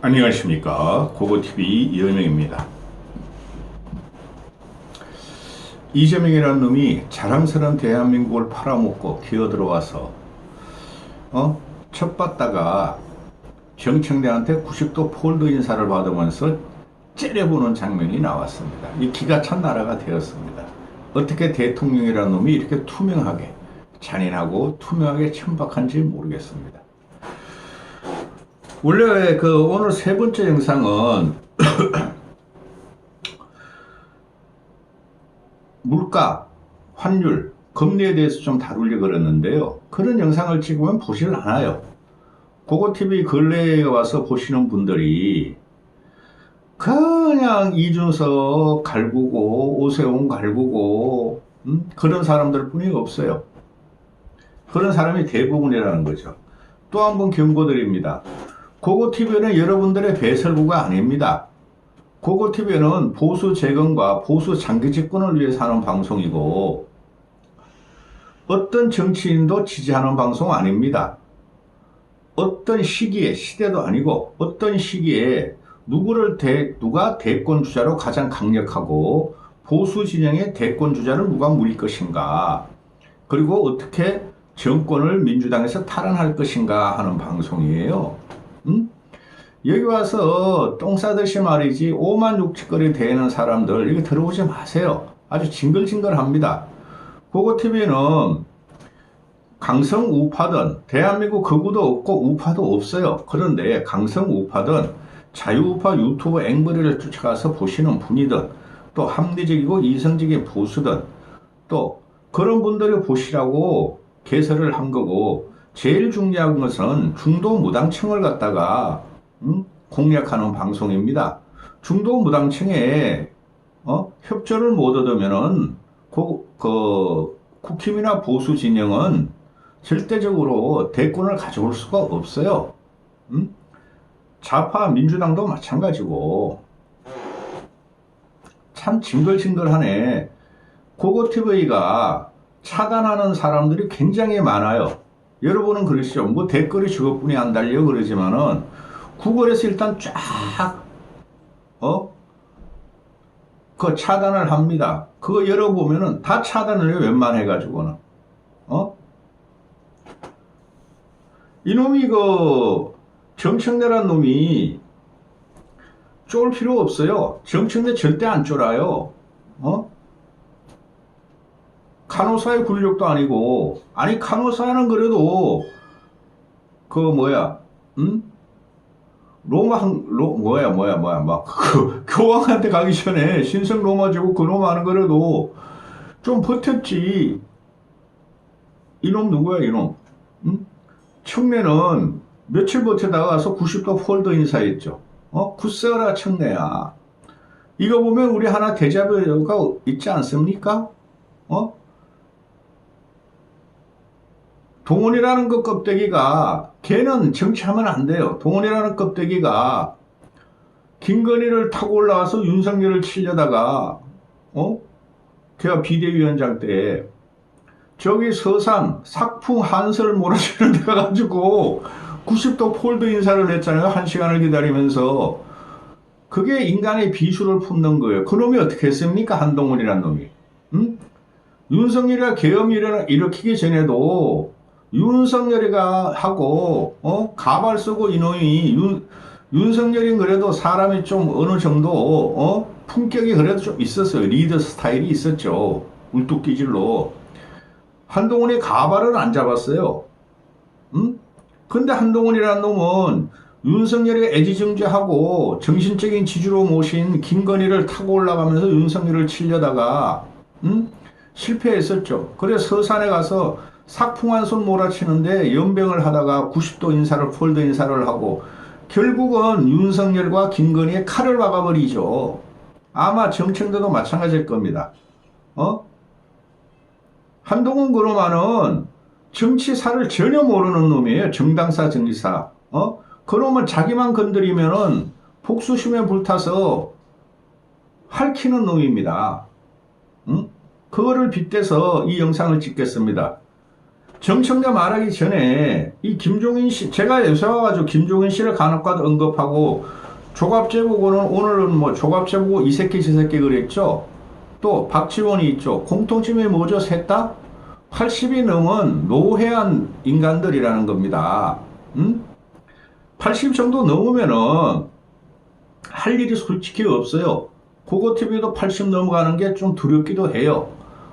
안녕하십니까. 고고TV 이현명입니다. 이재명이라는 놈이 자랑스러운 대한민국을 팔아먹고 기어들어와서 첩받다가 정청래한테 90도 폴드 인사를 받으면서 째려보는 장면이 나왔습니다. 이 기가 찬 나라가 되었습니다. 어떻게 대통령이라는 놈이 이렇게 투명하게, 잔인하고 투명하게 천박한지 모르겠습니다. 원래 오늘 세 번째 영상은 물가, 환율, 금리에 대해서 좀 다루려고 그랬는데요. 그런 영상을 찍으면 보질 않아요. 고고TV 근래에 와서 보시는 분들이 그냥 이준석 갈구고 오세훈 갈구고 그런 사람들 뿐이 없어요. 그런 사람이 대부분이라는 거죠. 또 한 번 경고드립니다. 고고TV는 여러분들의 배설구가 아닙니다. 고고TV는 보수 재건과 보수 장기 집권을 위해서 하는 방송이고 어떤 정치인도 지지하는 방송 아닙니다. 어떤 시기에, 시대도 아니고 어떤 시기에 누가 대권 주자로 가장 강력하고 보수 진영의 대권 주자를 누가 물릴 것인가, 그리고 어떻게 정권을 민주당에서 탈환할 것인가 하는 방송이에요. 여기 와서 똥 싸듯이 말이지 오만 육칠거리 대는 사람들 이거 들어오지 마세요. 아주 징글징글합니다. 고고TV는 강성 우파든 대한민국 극우도 없고 우파도 없어요. 그런데 강성 우파든 자유우파 유튜브 앵벌이를 쫓아가서 보시는 분이든 또 합리적이고 이성적인 보수든 또 그런 분들을 보시라고 개설을 한 거고, 제일 중요한 것은 중도 무당층을 갖다가 공략하는 방송입니다. 중도 무당층에 협조를 못 얻으면은 국힘이나 보수 진영은 절대적으로 대권을 가져올 수가 없어요. 좌파 민주당도 마찬가지고 참 징글징글하네. 고고TV가 차단하는 사람들이 굉장히 많아요. 여러분은 그러시죠. 뭐 댓글이 저것뿐이 안 달려 그러지만은 구글에서 일단 쫙 그 차단을 합니다. 그거 열어보면은 다 차단을 해요. 웬만해가지고는 이놈이 정청래란 놈이 쫄 필요 없어요. 정청래 절대 안 쫄아요. 간호사의 굴력도 아니고, 아니 간호사는 그래도 교황한테 가기 전에 신성 로마 제국 그놈 하는 거라도 좀 버텼지. 이놈 누구야 이놈? 청래는 며칠 버티다가 가서 90도 폴더 인사했죠. 굳세어라 청래야. 이거 보면 우리 하나 데자뷰가 있지 않습니까? 동원이라는 그 껍데기가, 걔는 정치하면 안 돼요. 동원이라는 껍데기가 김건희를 타고 올라와서 윤석열을 치려다가 걔가 비대위원장 때 저기 서산 삭풍 한설 몰아치는 데 가가지고 90도 폴드 인사를 했잖아요. 1시간을 기다리면서. 그게 인간의 비수를 품는 거예요. 그놈이 어떻게 했습니까? 한동훈이란 놈이. 윤석열이가 계엄을 일으키기 전에도 윤석열이가 하고 가발 쓰고 이놈이 윤석열이 그래도 사람이 좀 어느 정도 품격이 그래도 좀 있었어요. 리더 스타일이 있었죠. 울뚝기질로. 한동훈이 가발은 안 잡았어요. 근데 한동훈이라는 놈은 윤석열이 애지중지하고 정신적인 지주로 모신 김건희를 타고 올라가면서 윤석열을 치려다가 실패했었죠. 그래서 서산에 가서 삭풍한 손 몰아치는데 연병을 하다가 90도 인사를 폴더 인사를 하고 결국은 윤석열과 김건희의 칼을 박아버리죠. 아마 정청래도 마찬가지일 겁니다. 한동훈 그놈은 정치사를 전혀 모르는 놈이에요. 정당사 정치사. 그놈은 자기만 건드리면은 복수심에 불타서 핥히는 놈입니다. 그거를 빗대서 이 영상을 찍겠습니다. 정청래 말하기 전에 이 김종인 씨, 제가 요새 와가지고 김종인 씨를 간혹가다 언급하고 조갑재 보고는 오늘은 뭐 조갑재 보고 이 새끼 저 새끼 그랬죠. 또 박지원이 있죠. 공통점이 뭐죠? 셋 다 80이 넘은 노회한 인간들이라는 겁니다. 80 정도 넘으면은 할 일이 솔직히 없어요. 고고TV도 80 넘어가는 게 좀 두렵기도 해요.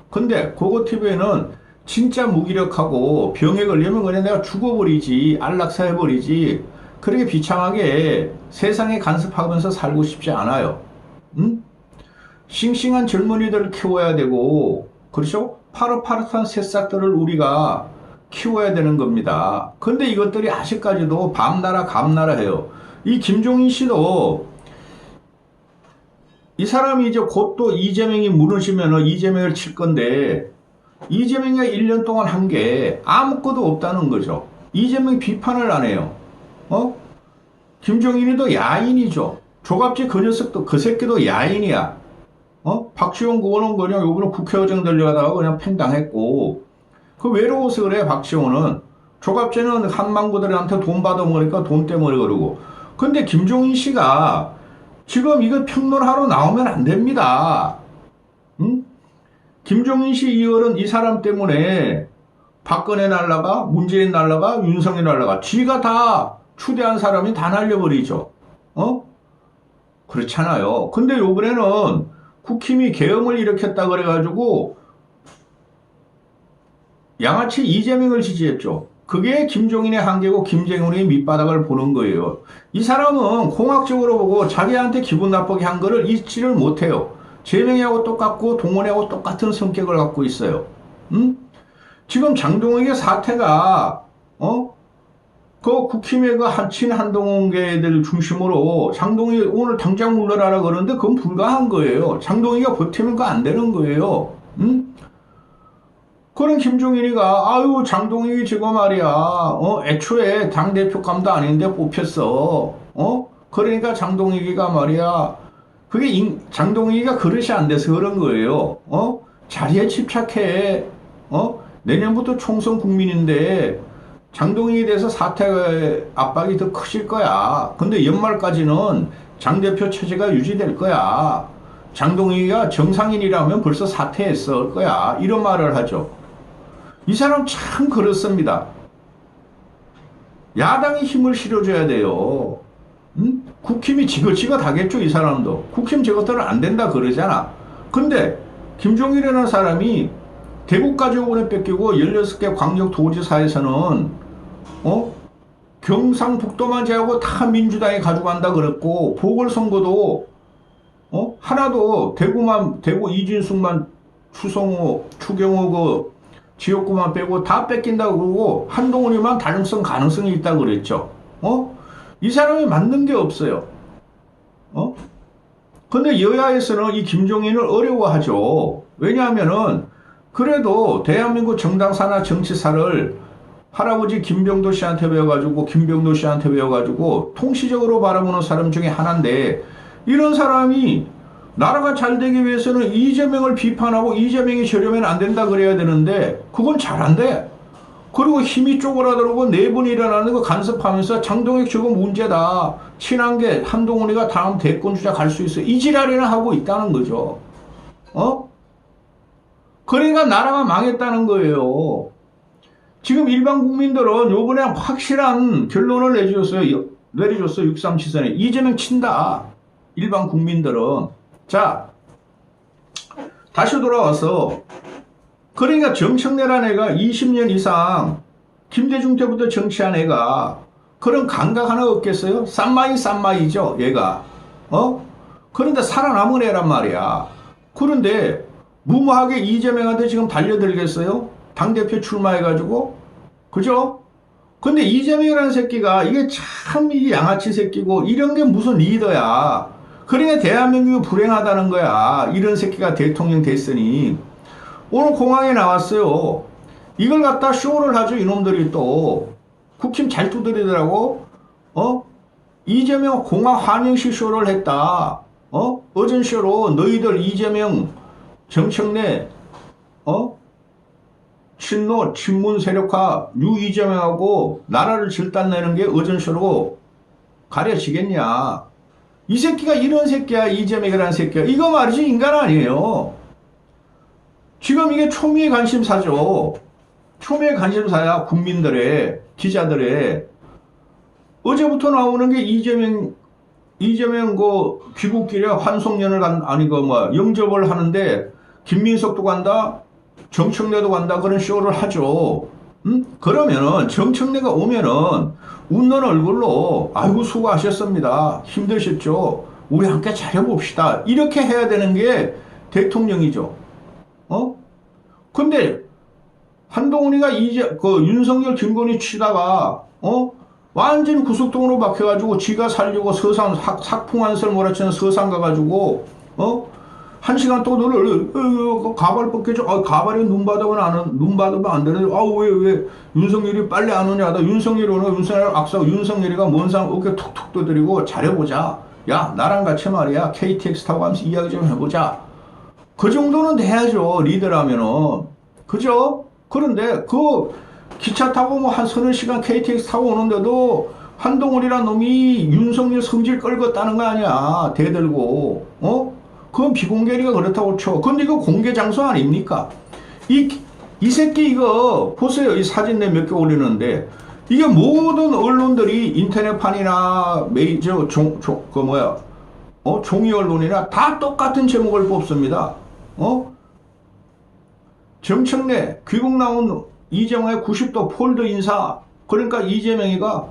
근데 고고TV는 진짜 무기력하고 병에 걸리면 그냥 내가 죽어버리지, 안락사해버리지, 그렇게 비참하게 세상에 간섭하면서 살고 싶지 않아요. 싱싱한 젊은이들을 키워야 되고, 그렇죠? 파릇파릇한 새싹들을 우리가 키워야 되는 겁니다. 근데 이것들이 아직까지도 밤나라 감나라 해요. 이 김종인 씨도 이 사람이 이제 곧 또 이재명이 무너지면 이재명을 칠 건데, 이재명이 1년 동안 한 게 아무것도 없다는 거죠. 이재명이 비판을 안 해요. 김종인이도 야인이죠. 조갑지 그 녀석도, 그 새끼도 야인이야. 박지원 그거는 그냥 요번에 국회의장 들려가다가 그냥 팽당했고, 그 외로워서 그래, 박지원은. 조갑지는 한망구들한테 돈 받아먹으니까 돈 때문에 그러고. 근데 김종인 씨가 지금 이거 평론하러 나오면 안 됩니다. 김종인 씨 이열은 이 사람 때문에 박근혜 날라가, 문재인 날라가, 윤석열 날라가, 지가 다 추대한 사람이 다 날려버리죠. 그렇잖아요. 근데 요번에는 국힘이 계엄을 일으켰다 그래가지고 양아치 이재명을 지지했죠. 그게 김종인의 한계고 김정은의 밑바닥을 보는 거예요. 이 사람은 공학적으로 보고 자기한테 기분 나쁘게 한 거를 잊지를 못해요. 재명이하고 똑같고 동원이하고 똑같은 성격을 갖고 있어요. 지금 장동혁의 사태가 그 국힘의 그 한친 한동훈계들 중심으로 장동혁이 오늘 당장 물러나라 그러는데 그건 불가한 거예요. 장동혁이가 버티면 그거 안 되는 거예요. 그런 김종인이가 아유 장동혁이 지금 말이야 애초에 당대표감도 아닌데 뽑혔어. 그러니까 장동혁이가 말이야 그게 장동혁이가 그릇이 안 돼서 그런 거예요. 자리에 집착해. 내년부터 총선 국민인데 장동혁에 대해서 사퇴 압박이 더 크실 거야. 근데 연말까지는 장대표 체제가 유지될 거야. 장동혁이가 정상인이라면 벌써 사퇴했을 거야. 이런 말을 하죠. 이 사람 참 그렇습니다. 야당이 힘을 실어줘야 돼요. 국힘이 지긋지긋하겠죠. 이 사람도. 국힘 저것들은 안 된다 그러잖아. 근데 김종일이라는 사람이 대구까지 오래 뺏기고 16개 광역도지사에서는 경상북도만 제하고 다 민주당이 가져간다 그랬고 보궐선거도 하나도 대구 이진숙만 추성호 추경호 그 지역구만 빼고 다 뺏긴다고 그러고 한동훈이만 가능성이 있다고 그랬죠. 이 사람이 맞는 게 없어요. 근데 여야에서는 이 김종인을 어려워하죠. 왜냐하면은 그래도 대한민국 정당사나 정치사를 할아버지 김병도 씨한테 배워가지고 통시적으로 바라보는 사람 중에 하나인데 이런 사람이 나라가 잘 되기 위해서는 이재명을 비판하고 이재명이 저려면 안 된다 그래야 되는데 그건 잘 안 돼. 그리고 힘이 쪼그라들고 내분이 일어나는 거 간섭하면서 장동혁 저거 문제다. 친한 게 한동훈이가 다음 대권주자 갈 수 있어. 이 지랄이나 하고 있다는 거죠. 그러니까 나라가 망했다는 거예요. 지금 일반 국민들은 요번에 확실한 결론을 내줬어요. 6377선에. 이재명 친다. 일반 국민들은. 자, 다시 돌아와서 그러니까 정청래라는 애가 20년 이상 김대중 때부터 정치한 애가 그런 감각 하나 없겠어요? 쌈마이죠 얘가. 그런데 살아남은 애란 말이야. 그런데 무모하게 이재명한테 지금 달려들겠어요? 당대표 출마해가지고. 그죠? 근데 이재명이라는 새끼가 이게 참 이 양아치 새끼고 이런 게 무슨 리더야. 그러니까 대한민국이 불행하다는 거야. 이런 새끼가 대통령 됐으니. 오늘 공항에 나왔어요. 이걸 갖다 쇼를 하죠. 이놈들이 또. 국힘 잘 두드리더라고. 이재명 공항 환영식 쇼를 했다. 어전쇼로 너희들 이재명 정청래 친노, 친문 세력화, 이재명하고 나라를 질단내는 게 어전쇼로 가려지겠냐. 이 새끼가 이런 새끼야. 이재명이라는 새끼야. 이거 말이지 인간 아니에요. 지금 이게 초미의 관심사죠. 초미의 관심사야. 국민들의, 기자들의. 어제부터 나오는 게 이재명 그 귀국길에 환송연을 영접을 하는데 김민석도 간다, 정청래도 간다, 그런 쇼를 하죠. 그러면은 정청래가 오면은 웃는 얼굴로 아이고 수고하셨습니다. 힘드셨죠. 우리 함께 잘해봅시다. 이렇게 해야 되는 게 대통령이죠. 근데 한동훈이가 윤석열 김건희 치다가 완전히 구석동으로 박혀가지고 지가 살려고 서산 삭풍한설 몰아치는 서산 가가지고 1시간 동안 가발 벗겨줘. 가발에 눈 받으면 안 되는데 왜 윤석열이 빨리 안 오냐. 윤석열이 오는 윤석열 악사고 윤석열이가 먼 사람 어깨 툭툭 두드리고 잘해보자. 야 나랑 같이 말이야 KTX 타고 가면서 이야기 좀 해보자. 그 정도는 돼야죠. 리더라면은. 그죠? 그런데 그 기차 타고 뭐 한 서너 시간 KTX 타고 오는데도 한동훈이란 놈이 윤석열 성질 끌었다는 거 아니야. 대들고. 그건 비공개리가 그렇다고 쳐. 근데 이거 공개 장소 아닙니까? 이 새끼 이거 보세요. 이 사진 내 몇 개 올리는데 이게 모든 언론들이 인터넷판이나 메이저 종이 언론이나 다 똑같은 제목을 뽑습니다. 정청래 귀국 나온 이재명의 90도 폴더 인사. 그러니까 이재명이가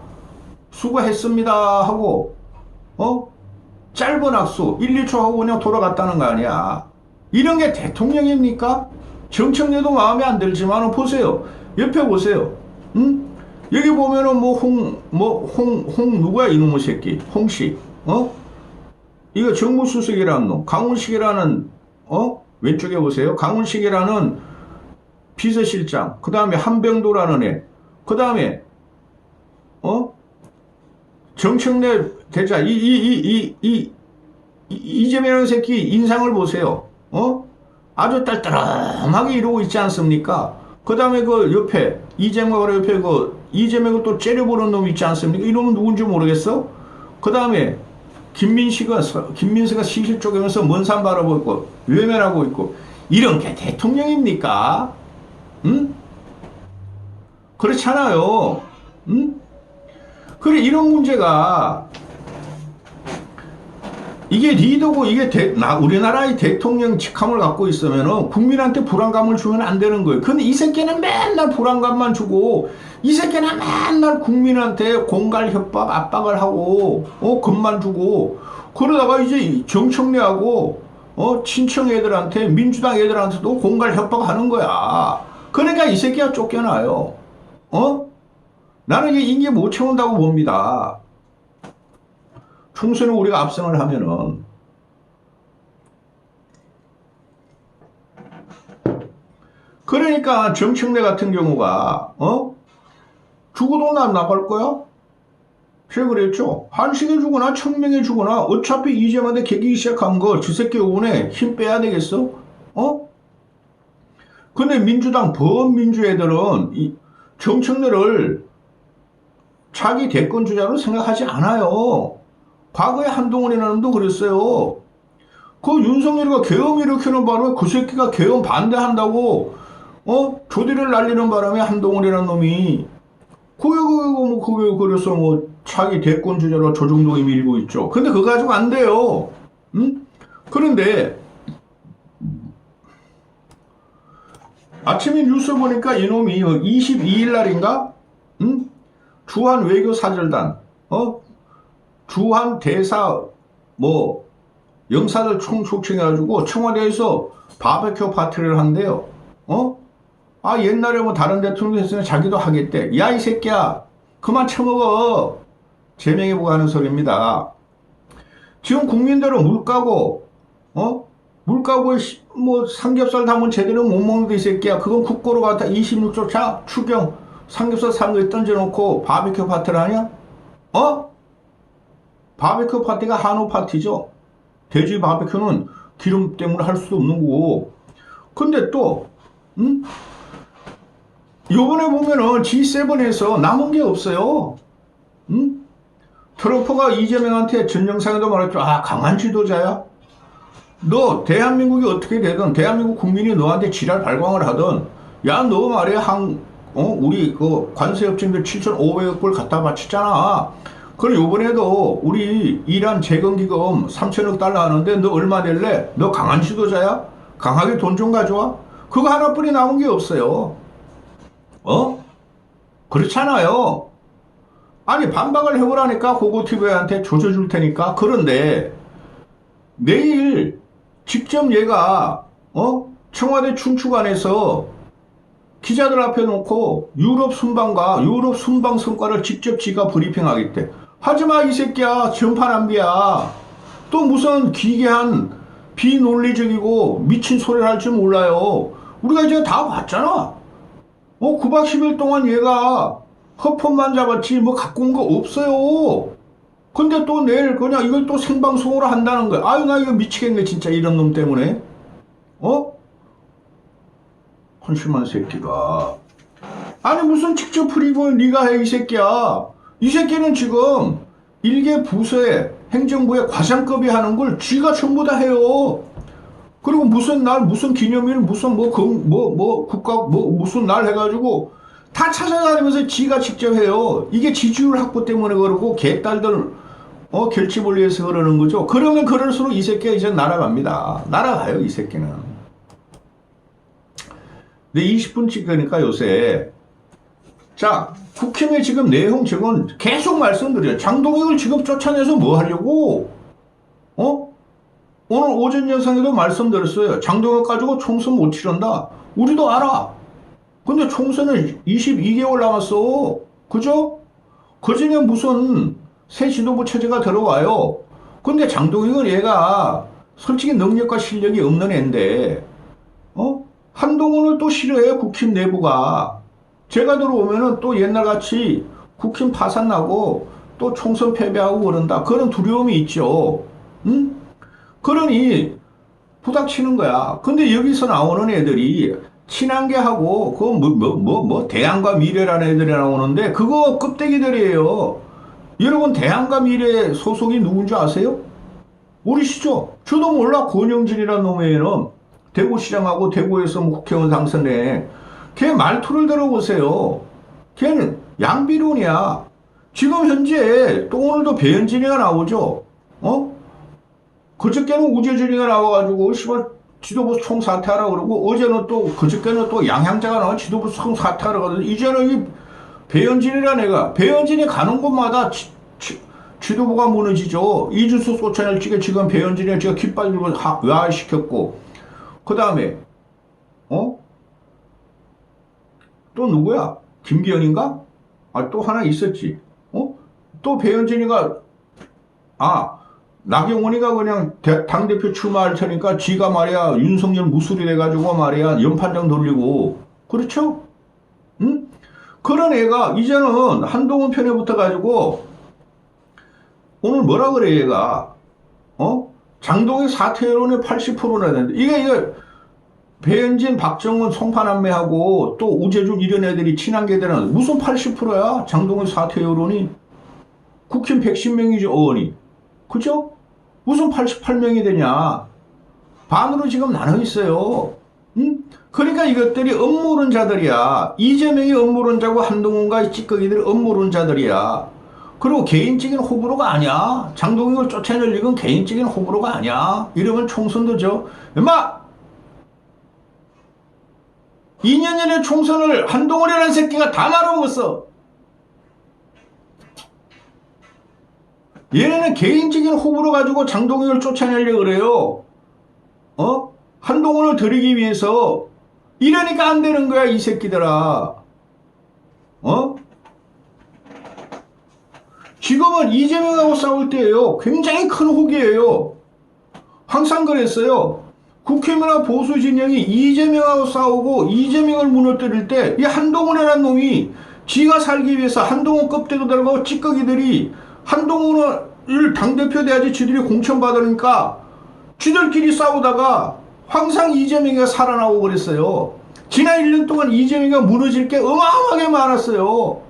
수고했습니다 하고 짧은 악수 1, 2초 하고 그냥 돌아갔다는 거 아니야. 이런 게 대통령입니까? 정청래도 마음에 안 들지만 보세요. 옆에 보세요. 여기 보면은 홍 누구야 이놈의 새끼. 홍씨. 이거 정무수석이라는 놈. 강훈식이라는 왼쪽에 보세요. 강훈식이라는 비서실장. 그 다음에 한병도라는 애. 그 다음에 정청래 대자 이재명이라는 새끼 인상을 보세요. 아주 딸딸하게 이러고 있지 않습니까? 그 다음에 그 옆에 이재명 옆에 이재명을 또 째려보는 놈 있지 않습니까? 이놈은 누군지 모르겠어? 그 다음에 김민수가 시실 쪼개면서 먼 산 바라보고 있고 외면하고 있고 이런 게 대통령입니까? 그렇잖아요. 그래 이런 문제가 이게 리더고 이게 우리나라의 대통령 직함을 갖고 있으면은 국민한테 불안감을 주면 안 되는 거예요. 근데 이 새끼는 맨날 불안감만 주고 이 새끼는 맨날 국민한테 공갈 협박 압박을 하고 겁만 주고 그러다가 이제 정청래하고 친청 애들한테 민주당 애들한테도 공갈 협박하는 거야. 그러니까 이 새끼가 쫓겨나요. 나는 이게 임기 못 채운다고 봅니다. 총선을 우리가 압승을 하면은. 그러니까 정청래 같은 경우가 죽어도 난 나갈 거야? 제가 그랬죠. 한식이 죽거나 청명이 죽거나 어차피 이재명한테 개기 시작한 거 저 새끼 오늘 힘 빼야 되겠어? 근데 민주당 범민주 애들은 이 정청래를 자기 대권 주자로 생각하지 않아요. 과거에 한동훈이라는 놈도 그랬어요. 그 윤석열이가 계엄 일으키는 바람에 그 새끼가 계엄 반대한다고 조디를 날리는 바람에 한동훈이라는 놈이 그게 그래서 자기 대권 주자로 조중동이 밀고 있죠. 근데 그거 가지고 안 돼요. 그런데 아침에 뉴스 보니까 이놈이 22일 날인가 주한 외교사절단 주한 대사 영사들 초청해가지고 청와대에서 바베큐 파티를 한대요. 옛날에 다른 대통령 했으면 자기도 하겠대. 야 이 새끼야 그만 처먹어. 제명해보고 하는 소리입니다. 지금 국민들은 물가고 삼겹살 담은 제대로 못 먹는데 이 새끼야. 그건 국고로 갔다 26조 차 추경 삼겹살 사는 거에 던져놓고 바비큐 파티를 하냐? 바비큐 파티가 한우 파티죠. 돼지 바비큐는 기름 때문에 할 수도 없는 거고. 근데 또 요번에 보면은 G7에서 남은 게 없어요. 응? 트럼프가 이재명한테 전 영상에도 말했죠. 아, 강한 지도자야? 너 대한민국이 어떻게 되든 대한민국 국민이 너한테 지랄 발광을 하든 야, 너 말이야 우리 그 관세협정들 7,500억 불 갖다 바쳤잖아. 그럼 요번에도 우리 이란 재건기금 3천억 달러 하는데 너 얼마 낼래? 너 강한 지도자야? 강하게 돈 좀 가져와? 그거 하나뿐이 남은 게 없어요. 그렇잖아요. 아니, 반박을 해보라니까 고고TV한테 조져줄 테니까. 그런데 내일 직접 얘가 청와대 춘추관에서 기자들 앞에 놓고 유럽 순방과 유럽 순방 성과를 직접 지가 브리핑하겠대. 하지마 이 새끼야. 전파남비야. 또 무슨 기괴한 비논리적이고 미친 소리를 할 줄 몰라요. 우리가 이제 다 봤잖아. 9박 10일 동안 얘가 허폰만 잡았지 뭐 갖고 온 거 없어요. 근데 또 내일 그냥 이걸 또 생방송으로 한다는 거야. 아유, 나 이거 미치겠네 진짜 이런 놈 때문에. 한심한 새끼가. 아니 무슨 직접 프리볼 네가 해 이 새끼야. 이 새끼는 지금 일개 부서에 행정부에 과장급이 하는 걸 쥐가 전부 다 해요. 그리고 무슨 날 무슨 기념일 무슨 국가 무슨 날 해가지고 다 찾아다니면서 지가 직접 해요. 이게 지지율 확보 때문에 그러고 개딸들 결집을 위해서 그러는 거죠. 그러면 그럴수록 이 새끼가 이제 날아갑니다. 날아가요 이 새끼는. 근데 20분 찍으니까 요새 자 국힘의 지금 내용 지금 계속 말씀드려요. 장동혁을 지금 쫓아내서 뭐 하려고? 오늘 오전 영상에도 말씀드렸어요. 장동혁 가지고 총선 못 치른다. 우리도 알아. 근데 총선은 22개월 남았어. 그죠? 그전에 무슨 새 지도부 체제가 들어와요. 근데 장동혁은 얘가 솔직히 능력과 실력이 없는 애인데 한동훈을 또 싫어해요. 국힘 내부가. 제가 들어오면은 또 옛날같이 국힘 파산 나고 또 총선 패배하고 그런다. 그런 두려움이 있죠. 응? 그러니 부닥치는 거야. 근데 여기서 나오는 애들이 친한계하고 그 대안과 미래라는 애들이 나오는데 그거 껍데기들이에요. 여러분 대안과 미래 소속이 누군지 아세요? 모르시죠? 저도 몰라. 권영진이라는 놈의 애는 대구시장하고 대구에서 국회의원 당선돼. 걔 말투를 들어보세요. 걔는 양비론이야. 지금 현재 또 오늘도 배현진이가 나오죠. 그저께는 우재준이가 나와가지고 시발 지도부 총사퇴하라 그러고 어제는 또 그저께는 또 양향자가 나와 지도부 총사퇴하라 그러고 이제는 이 배현진이라는 애가 배현진이 가는 곳마다 지도부가 무너지죠. 이준수 쫓아낼 적에 지금 배현진이 지금 깃발 들고 외화시켰고 그 다음에 또 누구야? 김기현인가? 또 하나 있었지. 또 배현진이가 나경원이가 그냥 당대표 출마할 테니까 지가 말이야 윤석열 무술이 돼가지고 말이야 연판장 돌리고 그렇죠? 응? 그런 애가 이제는 한동훈 편에 붙어가지고 오늘 뭐라 그래 얘가 장동혁 사퇴론의 80%나 되는데 이게 배현진, 박정은, 송파남매하고 또 우재준 이런 애들이 친한 게들은 무슨 80%야? 장동혁 사퇴 여론이 국힘 110명이죠 의원이. 그죠? 무슨 88명이 되냐? 반으로 지금 나눠 있어요. 응? 그러니까 이것들이 음모론자들이야. 이재명이 음모론자고 한동훈과 찌꺼기들이 음모론자들이야. 그리고 개인적인 호불호가 아니야. 장동혁을 쫓아낼 이건 개인적인 호불호가 아니야. 이러면 총선도 엄마! 2년 전에 총선을 한동훈이라는 새끼가 다 말아먹었어. 얘네는 개인적인 호불호 가지고 장동혁을 쫓아내려고 그래요. 한동훈을 들이기 위해서. 이러니까 안 되는 거야, 이 새끼들아. 지금은 이재명하고 싸울 때예요. 굉장히 큰 혹이에요. 항상 그랬어요. 국힘이나 보수 진영이 이재명하고 싸우고 이재명을 무너뜨릴 때 이 한동훈이라는 놈이 지가 살기 위해서 한동훈 껍데기 들고 찌꺼기들이 한동훈을 당대표 돼야지 지들이 공천받으니까 지들끼리 싸우다가 항상 이재명이가 살아나고 그랬어요. 지난 1년 동안 이재명이가 무너질 게 어마어마하게 많았어요.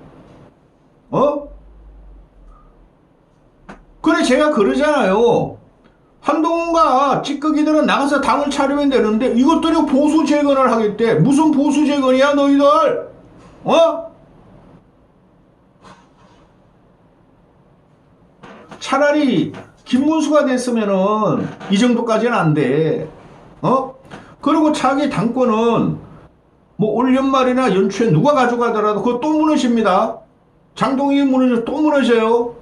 그래 제가 그러잖아요. 한동훈과 찌꺼기들은 나가서 당을 차리면 되는데 이것들이 보수 재건을 하겠대. 무슨 보수 재건이야 너희들? 차라리 김문수가 됐으면은 이 정도까지는 안 돼. 그리고 자기 당권은 뭐 올 연말이나 연초에 누가 가져가더라도 그거 또 무너집니다. 장동익이 무너져 또 무너져요.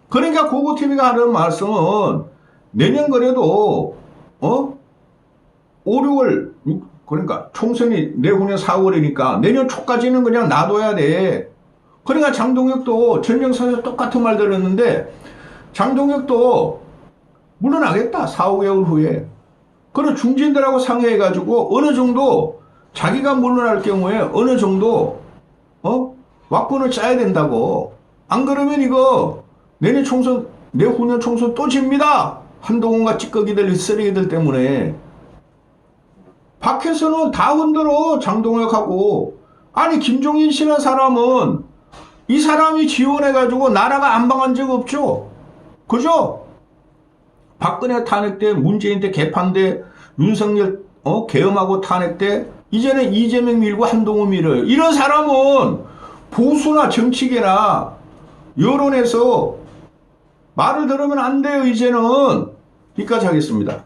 그러니까 고고TV가 하는 말씀은 내년 그래도 5, 6월 그러니까 총선이 내후년 4월이니까 내년 초까지는 그냥 놔둬야 돼. 그러니까 장동혁도 전영선에서 똑같은 말 들었는데 장동혁도 물러나겠다 4, 5개월 후에. 그런 중진들하고 상의해가지고 어느 정도 자기가 물러날 경우에 어느 정도 왁구를 짜야 된다고. 안 그러면 이거 내년 총선 내후년 총선 또 집니다. 한동훈과 찌꺼기들 쓰레기들 때문에. 밖에서는 다 흔들어 장동혁하고. 아니 김종인 씨라는 사람은 이 사람이 지원해가지고 나라가 안 망한 적 없죠. 그죠? 박근혜 탄핵 때 문재인 때 개판 때 윤석열 계엄하고 탄핵 때 이제는 이재명 밀고 한동훈 밀어요. 이런 사람은 보수나 정치계나 여론에서 말을 들으면 안 돼요. 이제는. 여기까지 하겠습니다.